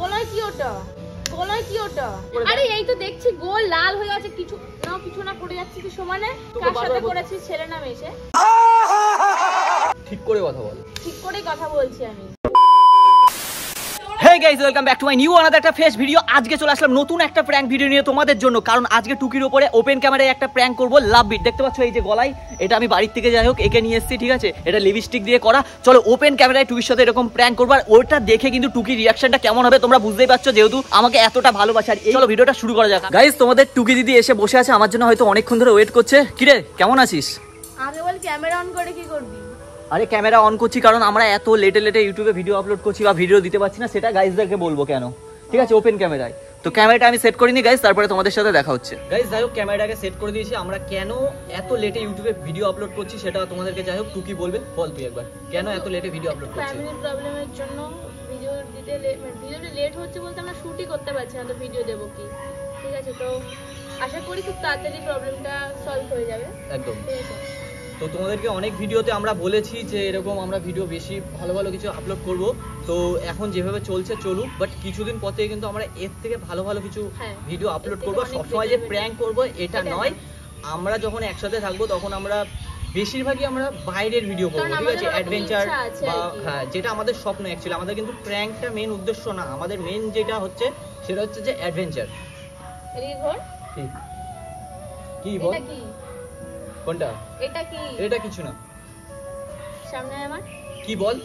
গলায় কি ওটা? গলায় কি ওটা? আরে এই তো দেখছি গোল লাল হয়ে আছে, কিছু না পড়ে যাচ্ছে কি সমানে? কার সাথে করেছিস, ছেলে না মেয়ে? ঠিক করে কথা বল। ঠিক করে কথা বলছি আমি। Hey guys, welcome back to my new another একটা ফ্রেশ ভিডিও। আজকে চলে আসলাম নতুন একটা প্র্যাঙ্ক ভিডিও নিয়ে তোমাদের জন্য, কারণ আজকে টুকির উপরে ওপেন ক্যামেরায় একটা প্র্যাঙ্ক করব। লাভ বিট দেখতে পাচ্ছ এই যে গলায়, এটা আমি বাড়ির থেকে যাই হোক একে নিয়ে এসেছি, ঠিক আছে? এটা লিপস্টিক দিয়ে করা। চলো ওপেন ক্যামেরায় টুকির সাথে এরকম প্র্যাঙ্ক করবো, আর ওটা দেখে কিন্তু টুকির রিয়াকশনটা কেমন হবে তোমরা বুঝতেই পারছো, যেহেতু আমাকে এতটা ভালোবাসে। আর চলো ভিডিওটা শুরু করা যাক। গাইস, তোমাদের টুকি দিদি এসে বসে আছে আমার জন্য, হয়তো অনেকক্ষণ ধরে ওয়েট করছে। কিরে কেমন আছিস? আগে বল ক্যামেরা অন করে কি করবি? আরে ক্যামেরা অন করছি কারণ আমরা এত লেটে ইউটিউবে ভিডিও আপলোড করছি বা ভিডিও দিতে পারছি না, সেটা গাইসদেরকে বলবো কেন, ঠিক আছে? ওপেন ক্যামেরায় তো ক্যামেরাটা আমি সেট করিনি গাইস, তারপরে তোমাদের সাথে দেখা হচ্ছে। গাইস যাই হোক ক্যামেরাটাকে সেট করে দিয়েছি। আমরা কেন এত লেটে ইউটিউবে ভিডিও আপলোড করছি সেটা তোমাদেরকে যাই হোক টুকি বলবে। বল তুই একবার, কেন এত লেটে ভিডিও আপলোড করছিস? ফ্যামিলি প্রবলেমের জন্য ভিডিও দিতে ভিডিওটা লেট হচ্ছে বলতে আমরা শুটই করতে পারছি না, তো ভিডিও দেবো কি? ঠিক আছে, তো আশা করি খুব তাড়াতাড়ি প্রবলেমটা সলভ হয়ে যাবে। একদম। ঠিক আছে, তো তোমাদেরকে অনেক ভিডিওতে আমরা বলেছি যে এরকম আমরা ভিডিও বেশি ভালো কিছু আপলোড করব। তো এখন যেভাবে চলছে চলুক, বাট কিছুদিন পর থেকে কিন্তু আমরা এর থেকে ভালো কিছু ভিডিও আপলোড করব। সবসময় যে প্র্যাঙ্ক করব এটা নয়, আমরা যখন একসাথে থাকবো তখন আমরা বেশিরভাগই আমরা বাইরের ভিডিও করবো, ঠিক আছে? অ্যাডভেঞ্চার বা হ্যাঁ, যেটা আমাদের স্বপ্ন অ্যাকচুয়ালি। আমাদের কিন্তু প্র্যাঙ্কটা মেন উদ্দেশ্য না, আমাদের মেন যেটা হচ্ছে সেটা হচ্ছে যে অ্যাডভেঞ্চার। কি বল? কোনটা? এটা কি? এটা কিছু না। সামনে আমার কি বল?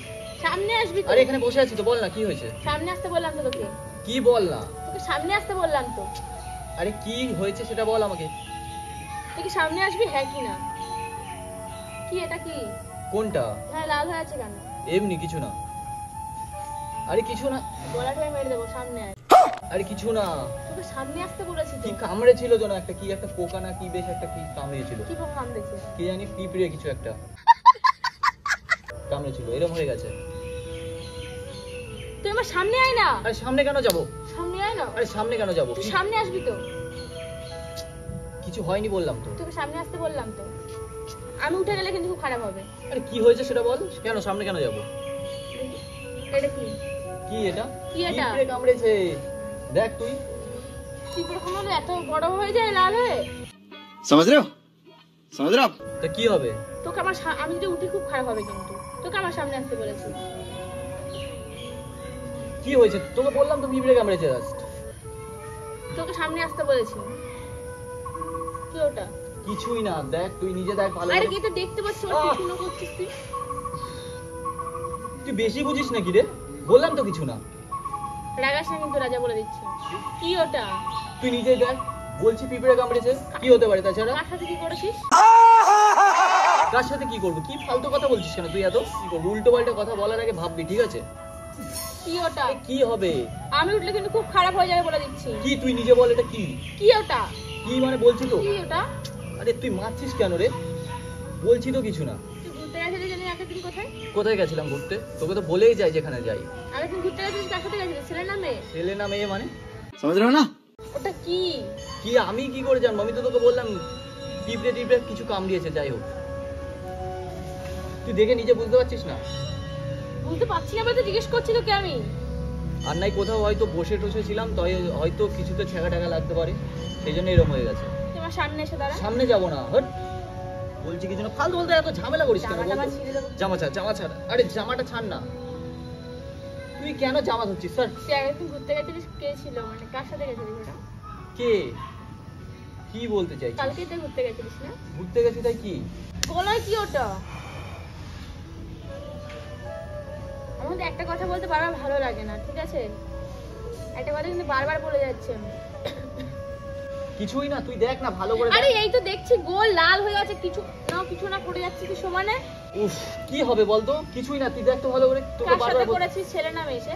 সামনে আসবি তো? আরে এখানে বসে আছি তো, বল না কি হয়েছে? সামনে আসতে বললাম তো তোকে। কি বল না? তোকে সামনে আসতে বললাম তো। আরে কি হয়েছে সেটা বল আমাকে। তুই কি সামনে আসবি, হ্যাঁ কি না? কি এটা কি? কোনটা? হ্যাঁ লাল হয়ে আছে কেন? এমনি কিছু না। আরে কিছু না। গলাটা মেরে দেবো, সামনে আয়। আরে কিছু না। তোকে সামনে আসতে বলেছি তো। কি কামড়ে ছিল যেন একটা, কি একটা পোকা না কি বেশ একটা কি কামড়েছিল? কি পোকা কামড়েছে? কি জানি, পিঁপড়ে কিছু একটা কামড়েছিল, এরকম হয়ে গেছে। তুই আমার সামনে আয় না। আরে সামনে কেন যাব? সামনে আয় না। আরে সামনে কেন যাব? তুই সামনে আসবি তো। কিছু হয়নি বললাম তো। তোকে সামনে আসতে বললাম তো। আমি উঠে গেলে কিন্তু খুব খারাপ হবে। আরে কি হয়েছে সেটা বল। কেন সামনে কেন যাব? এটা কি? কি এটা? কি এটা? পিঁপড়ে কামড়েছে, দেখ তুই। পিঁপড়ে কামড়ে এত বড় হয়ে যায় লাল হয়ে? समझ रहे हो তো কি হবে? তোকে আমার আমি যদি উঠি খুব খারাপ হবে, কিন্তু তোকে আমার সামনে আসতে বলেছি। কি হয়েছে? তোকে বললাম তো পিঁপড়ে কামড়েছে জাস্ট। তোকে সামনে আসতে বলেছি। কি ওটা? কিছুই না, দেখ তুই নিজে দেখ ভালো। আরে কি তো দেখতে পাচ্ছ, কিছু না করছিস তুই। তুই বেশি বুঝিস নাকি রে? বললাম তো কিছু না। রাগাস না কিন্তু, রাজা বলে দিচ্ছি। কি ওটা? তুই নিজেই দেখ, বলছি পিঁপড়ে কামড়েছে, কি হতে পারে তাছাড়া? কার সাথে কি করেছিস? কার সাথে কি করবো? কি ফালতু কথা বলছিস কেন তুই? এত কি করবো? উল্টো পাল্টা কথা বলার আগে ভাববি, ঠিক আছে? কি ওটা? কি হবে? আমি উঠলে কিন্তু খুব খারাপ হয়ে যাবে বলে দিচ্ছি। কি তুই নিজে বল, এটা কি? কি ওটা? কি মানে বলছি তো। কি ওটা? আরে তুই মারছিস কেন রে? বলছি তো কিছু না। তুই ঘুরতে গেছিলি জানি একদিন, কোথায়? কোথায় গেছিলাম ঘুরতে? তোকে তো বলেই যাই যেখানে যাই। আমি তুই ঘুরতে গেছিস, কার সাথে গেছিলি? ছেলে না মেয়ে? ছেলে না মেয়ে মানে? समझ रहे हो ना? ওটা কি? কি আমি কি করে জানবো? আমি তো তোকে বললাম পিঁপড়ে কিছু কামড়িয়েছে। যাই হোক, তুই দেখে নিজে বুঝতে পারছিস না? বুঝতে পারছি না বলে জিজ্ঞেস করছি তোকে আমি। আর নাই কোথাও হয়তো বসে টসে ছিলাম, তাই হয়তো কিছুতে ছেঁকা টাকা লাগতে পারে, সেই জন্য এরকম হয়ে গেছে। তুই আমার সামনে এসে দাঁড়া। সামনে যাবো না, হট। বলছি কিছু না, ফালতু বলতে এত ঝামেলা করিস কেন? জামা ছাড়। আরে জামাটা ছাড় না। তুই কেন জামা ধরছিস স্যার? তুই একদিন ঘুরতে গেছিলিস, কে ছিল? মানে কার সাথে গেছিলিস ওটা? কে? কি বলতে চাইছিস? কালকে তুই ঘুরতে গেছিলিস না? ঘুরতে গেছি তাই কি? গলায় কি ওটা? আমাদের একটা কথা বলতে বারবার ভালো লাগে না, ঠিক আছে? একটা কথা কিন্তু বারবার বলে যাচ্ছে। কিছুই না, তুই দেখ না ভালো করে। আরে এই তো দেখছি গোল লাল হয়ে আছে, কিছু না পড়ে যাচ্ছে কি সমানে? উফ, কি হবে বলতো? কিছুই না, তুই দেখ তো ভালো করে। তোকে কার সাথে বারবার করেছিস, ছেলে না মেয়ে?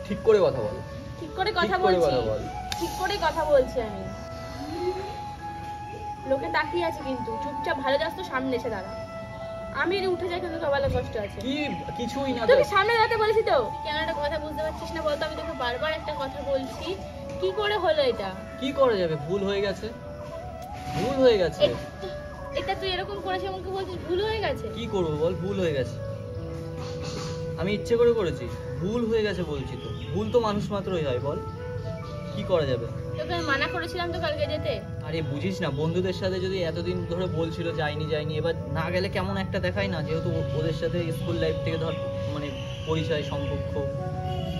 ঠিক করে কথা বল। ঠিক করে কথা বলছি। ঠিক করে কথা বলছি আমি। লোকে তাকিয়ে আছে কিন্তু, চুপচাপ ভালো যাস তো সামনে এসে দাঁড়া। আমি উঠে যাই কিন্তু সবাই কষ্ট আছে। কি কিছুই না, তুই সামনে দাঁড়াতে বলেছি তো। কেন একটা কথা বুঝতে পারছিস না বলতো? আমি তোকে বারবার একটা কথা বলছি, কি করে হলো এটা? কি করা যাবে? ভুল হয়ে গেছে। এটা তুই এরকম করেছিস আমাকে বলছিস ভুল হয়ে গেছে? কি করবো বল? ভুল হয়ে গেছে। আমি ইচ্ছে করে করেছি, ভুল হয়ে গেছে বলছি তো। ভুল তো মানুষ মাত্রই হয়, বল কি করা যাবে? তোকে মানা করেছিলাম তো কালকে যেতে। আরে বুঝিস না, বন্ধুদের সাথে যদি এতদিন ধরে বলছিল যাইনি, এবার না গেলে কেমন একটা দেখায় না, যেহেতু ওদের সাথে স্কুল লাইফ থেকে ধর মানে পরিচয় সম্পর্ক,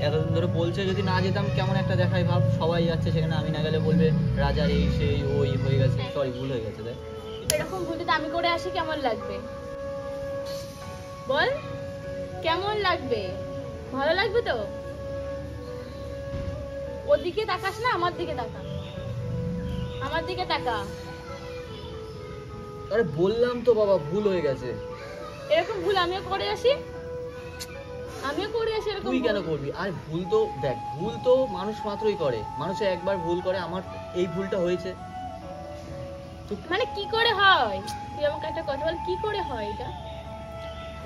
এতদিন ধরে বলছে যদি না যেতাম কেমন একটা দেখায়, ভাব সবাই যাচ্ছে সেখানে আমি না গেলে বলবে রাজার এই সেই ওই হয়ে গেছে। সরি, ভুল হয়ে গেছে। দেখ এরকম ভুল যদি আমি করে আসি কেমন লাগবে বল? কেমন লাগবে? ভালো লাগবে তো? ওর দিকে তাকাস না, আমার দিকে তাকা, আমার দিকে তাকা। আরে বললাম তো বাবা, ভুল হয়ে গেছে। এরকম ভুল আমিও করে আসি, আমিও করে আসি এরকম। তুই কেন করবি? আর ভুল তো দেখ, ভুল তো মানুষ মাত্রই করে, মানুষে একবার ভুল করে। আমার এই ভুলটা হয়েছে। মানে কি করে হয়? তুই আমাকে একটা কথা বল, কি করে হয় এটা?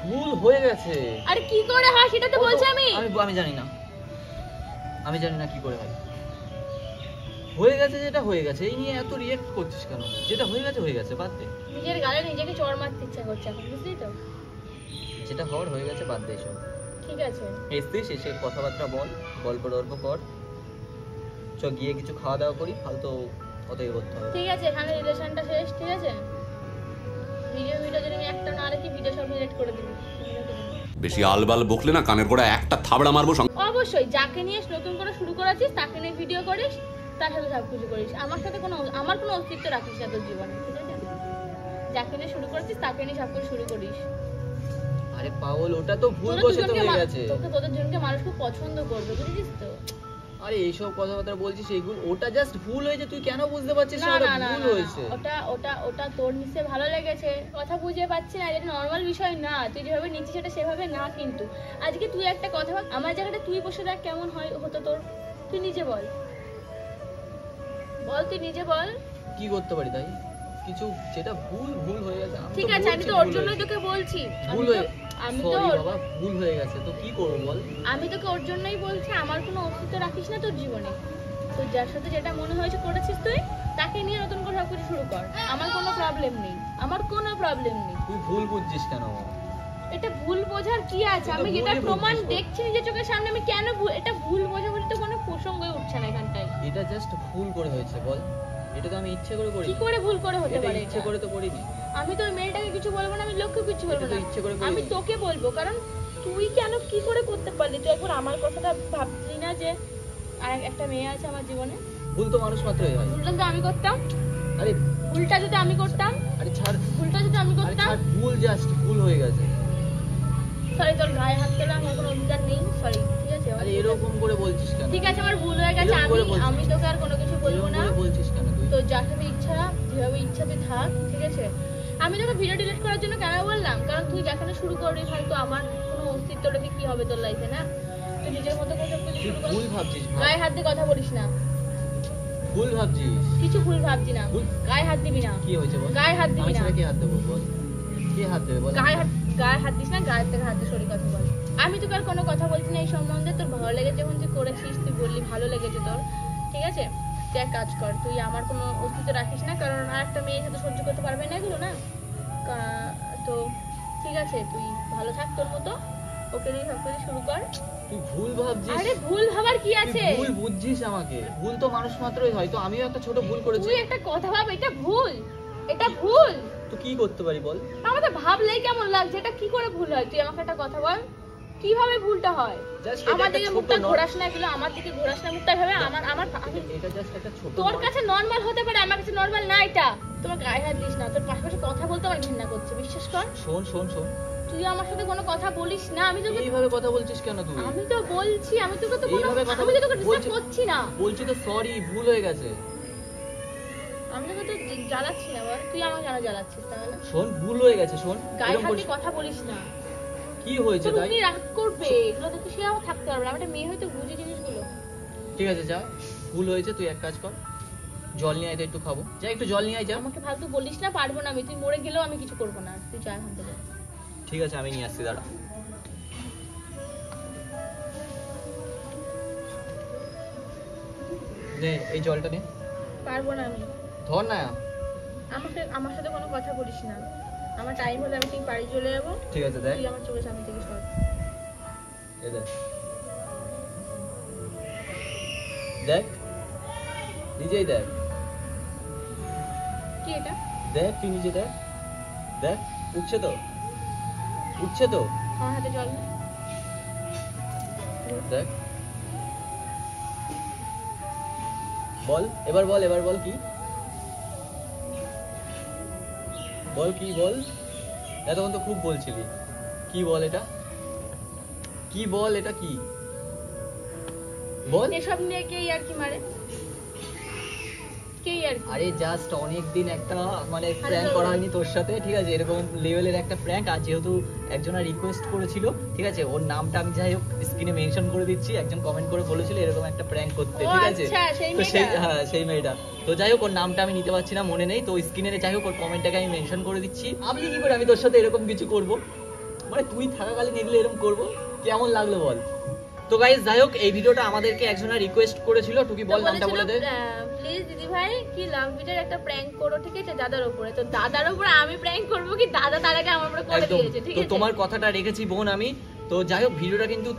ভুল হয়ে গেছে। আরে কি করে হয় সেটা তো বলছি আমি। আমি জানি না, আমি জানি না কি করে হয়। হয়ে গেছে যেটা হয়ে গেছে, এই নিয়ে এত রিঅ্যাক্ট করছিস কেন? যেটা হয়ে গেছে হয়ে গেছে, বাদ দে। নিজের গালে নিজেকে চড় মারতে ইচ্ছা করছে এখন, বুঝলি তো? যেটা হওয়ার হয়ে গেছে, বাদ দে সব। ঠিক আছে, এসছিস এসে কথাবার্তা বল, গল্প টল্প কর, চ গিয়ে কিছু খাওয়া দাওয়া করি, ফালতু অতই করতে হবে। ঠিক আছে, এখানে রিলেশনটা শেষ। ঠিক আছে, ভিডিও যদি আমি একটা না রেখে ভিডিও সব ডিলিট করে দিবি। বেশি আলবাল বকলে না কানের গোড়া একটা থাবড়া মারবো। অবশ্যই যাকে নিয়ে নতুন করে শুরু করেছিস তাকে নিয়ে ভিডিও করিস, তার সাথে সবকিছু করিস, আমার সাথে আমার কোনো অস্তিত্ব রাখিস না তোর জীবনে। ঠিক আছে, যাকে নিয়ে শুরু করেছিস তাকে নিয়ে সবকিছু শুরু করিস। আরে পাগল, ওটা তো ভুল বসে তো হয়ে গেছে। তোদের জনকে মানুষ খুব পছন্দ করবে, বুঝেছিস তো? আরে এইসব কথাবার্তা বলছিস, এইগুলো ওটা জাস্ট ভুল হয়েছে, তুই কেন বুঝতে পারছিস না? ওটা ভুল হয়েছে। ওটা তোর নিশ্চয় ভালো লেগেছে, কথা বুঝে পাচ্ছি না, এটা নরমাল বিষয় না। তুই যেভাবে নিচ্ছিস সেটা সেভাবে না। কিন্তু আজকে তুই একটা কথা বল, আমার জায়গাটা তুই বসে দেখ কেমন হয় হতো তোর। তুই নিজে বল, তুই নিজে বল কি করতে পারি তাই? কিছু যেটা ভুল হয়ে গেছে। ঠিক আছে, আমি তো ওর জন্যই তোকে বলছি। আমি তো বাবা, ভুল হয়ে গেছে তো কি করব বল? আমি তোকে ওর জন্যই বলছি, আমার কোনো অস্তিত্ব রাখিস না তোর জীবনে। তো যার সাথে যেটা মনে হয়েছে করেছিস তুই, তাকে নিয়ে নতুন করে সবকিছু শুরু কর। আমার কোনো প্রবলেম নেই, আমার কোনো প্রবলেম নেই। তুই ভুল বুঝছিস কেন? এটা ভুল বোঝার কি আছে? আমি যেটা প্রমাণ দেখছি নিজের চোখের সামনে, আমি কেন এটা ভুল বোঝা বলে তো কোনো প্রসঙ্গই উঠছে না এখানটায়। এটা জাস্ট ভুল করে হয়েছে বল। এটা তো আমি ইচ্ছে করে করিনি। কি করে ভুল করে হতে পারে? ইচ্ছে করে তো করিনি। আমি তো ওই মেয়েটাকে কিছু বলবো না, আমি লোককে কিছু বলবো না, আমি তোকে বলবো। কারণ তুই কেন কি করে করতে পারলি? তুই একবার আমার কথাটা ভাবলি না যে আর একটা মেয়ে আছে আমার জীবনে? ভুল তো মানুষ মাত্রই হয়। ভুলটা যদি আমি করতাম, আরে ভুলটা যদি আমি করতাম, আরে ছাড়, ভুলটা যদি আমি করতাম, ভুল জাস্ট ভুল হয়ে গেছে। সরি, তোর গায়ে হাত তোলা আমার কোনো অধিকার নেই। সরি, ঠিক আছে? আরে এরকম করে বলছিস কেন? ঠিক আছে, আমার ভুল হয়ে গেছে, আমি তোকে আর কোনো কিছু বলবো না। বলছিস কেন তুই? তো যার সাথে ইচ্ছা, যেভাবে ইচ্ছা তুই থাক, ঠিক আছে? আমি তোকে ভিডিও ডিলিট করার জন্য কেন বললাম? কারণ তুই যেখানে শুরু করবি হয়তো আমার কোনো অস্তিত্ব রেখে কি হবে তোর লাইফে, না? তুই নিজের মতো করে সবকিছু শুরু কর। ভুল ভাবছিস। গায়ে হাত দিয়ে কথা বলিস না। ভুল ভাবছিস। কিছু ভুল ভাবছি না। গায়ে হাত দিবি না। কি হয়েছে বল? গায়ে হাত দিবি না। আমি কি হাত দেবো বল? কে হাত দেবে বল? গায়ে হাত দিস না, গায়ের থেকে হাত দিয়ে সরি কথা বল। আমি তোকে আর কোনো কথা বলছি না এই সম্বন্ধে। তোর ভালো লেগেছে যখন তুই করেছিস, তুই বললি ভালো লেগেছে তোর, ঠিক আছে? তুই এক কাজ কর, তুই আমার কোনো অস্তিত্ব রাখিস না, কারণ আর একটা মেয়ে সাথে সহ্য করতে পারবে না এগুলো, না? তো ঠিক আছে, তুই ভালো থাক তোর মতো, ওকে নিয়ে সবকিছু শুরু কর। তুই ভুল ভাবছিস। আরে ভুল ভাবার কি আছে? ভুল বুঝছিস আমাকে। ভুল তো মানুষ মাত্রই হয়, তো আমিও একটা ছোট ভুল করেছি। তুই একটা কথা ভাব, এটা ভুল, এটা ভুল। তো কি করতে পারি বল? আমার তো ভাবলেই কেমন লাগছে, এটা কি করে ভুল হয়? তুই আমাকে একটা কথা বল, কিভাবে ভুলটা হয়? আমার দিকে মুখটা ঘোরাস না, এগুলো আমার দিকে ঘোরাস না মুখটা, ভাবে এটা জাস্ট একটা ছোট। তোর কাছে নরমাল হতে পারে, আমার কাছে নরমাল না এটা। তোমার গায়ে হাত দিস না, তোর পাশাপাশি কথা বলতে আমার ঘৃণা করছে, বিশ্বাস কর। শোন শোন শোন, তুই আমার সাথে কোনো কথা বলিস না। আমি তোকে এইভাবে কথা বলছিস কেন তুই? আমি তো বলছি, আমি তোকে তো এইভাবে কথা আমি তোকে ডিস্টার্ব করছি না। বলছি তো সরি, ভুল হয়ে গেছে। আমি তোকে তো জ্বালাচ্ছি না, বল তুই আমাকে কেন জ্বালাচ্ছিস তাহলে? শোন, ভুল হয়ে গেছে, শোন। গায়ে হাত দিয়ে কথা বলিস না। কি হয়েছে তাই? তুই রাগ করবে, এগুলো দেখে সে আমার থাকতে পারবে না। আমি একটা মেয়ে হয়তো বুঝি জিনিসগুলো। ঠিক আছে যা, ভুল হয়েছে, তুই এক কাজ কর, জল নিয়ে আয় তো, একটু খাবো। যা একটু জল নিয়ে আয়, যা। আমাকে ফালতু বলিস না, পারবো না আমি। তুই মরে গেলেও আমি কিছু করবো না, তুই যা এখান থেকে। ঠিক আছে, আমি নিয়ে আসছি, দাঁড়া। নে এই জলটা নে। পারবো না আমি। ধর না। আমার সাথে কোনো কথা বলিস না। আমার টাইম হলে আমি ঠিক বাড়ি চলে যাবো। ঠিক আছে দেখ। তুই আমার চোখের সামনে থেকে সর। এ দেখ দেখ নিজেই দেখ কি এটা? দেখ তুই নিজে দেখ দেখ উঠছে তো আমার হাতে জল দেখ বল এবার বল কি বল এতক্ষণ তো খুব বলছিলি কি বল এটা কি বল এসব নিয়ে কেই আর কি মারে কেই আর কি আরে জাস্ট অনেকদিন একটা মানে প্র্যাঙ্ক করা হয়নি তোর সাথে ঠিক আছে এরকম লেভেলের একটা প্র্যাঙ্ক আর যেহেতু একজনা রিকোয়েস্ট করেছিল ঠিক আছে ওর নামটা আমি যাই হোক স্ক্রিনে মেনশন করে দিচ্ছি একজন কমেন্ট করে বলেছিল এরকম একটা প্র্যাঙ্ক করতে ঠিক আছে আচ্ছা সেই তো মেয়েটা সেই মেয়েটা তো যাই হোক ওর নামটা আমি নিতে পারছি না মনে নেই তো স্ক্রিনে যাই হোক ওর কমেন্টটাকে আমি মেনশন করে দিচ্ছি আমি কি করে আমি তোর সাথে এরকম কিছু করব মানে তুই থাকাকালীন এগুলো এরকম করব কেমন লাগলো বল তো গাইস যাই হোক এই ভিডিওটা আমাদেরকে একজনা রিকোয়েস্ট করেছিল টুকি বল নামটা বলে দে প্লিজ দিদি ভাই কি লাভ ভিডিওর একটা প্র্যাঙ্ক করো ঠিক আছে দাদার উপরে তো দাদার উপরে আমি প্র্যাঙ্ক করব কি দাদা তার আগে আমার উপরে করে একদম দিয়েছে ঠিক তো আছে তোমার কথাটা রেখেছি বোন আমি তো যাই হোক ভিডিওটা কিন্তু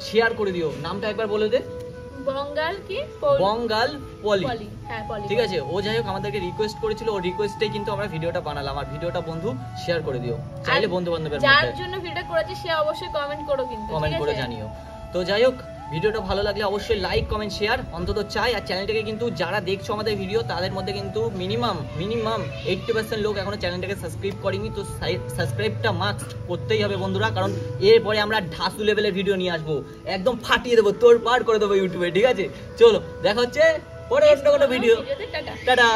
শেয়ার করে দিও নামটা একবার বলে দে বঙ্গাল কি বঙ্গাল পলি হ্যাঁ পলি ঠিক আছে ও যাই হোক আমাদেরকে রিকোয়েস্ট করেছিল ও রিকোয়েস্টে কিন্তু আমরা ভিডিওটা বানালাম আর ভিডিওটা বন্ধু শেয়ার করে দিও চাইলে বন্ধু বান্ধবের যার মধ্যে জন্য ভিডিওটা করেছে সে অবশ্যই কমেন্ট করো কিন্তু কমেন্ট করে জানিও তো যাই হোক ভিডিওটা ভালো লাগলে অবশ্যই লাইক কমেন্ট শেয়ার অন্তত চাই আর চ্যানেলটাকে কিন্তু যারা দেখছো আমাদের ভিডিও তাদের মধ্যে কিন্তু মিনিমাম 80% লোক এখনো চ্যানেলটাকে সাবস্ক্রাইব করেনি তো সাবস্ক্রাইবটা মাস্ট করতেই হবে বন্ধুরা কারণ এরপরে আমরা ঢাসু লেভেলের ভিডিও নিয়ে আসবো একদম ফাটিয়ে দেবো তোর পার করে দেবো ইউটিউবে ঠিক আছে চলো দেখা হচ্ছে পরে অন্য কোনো ভিডিও টাটা টাটা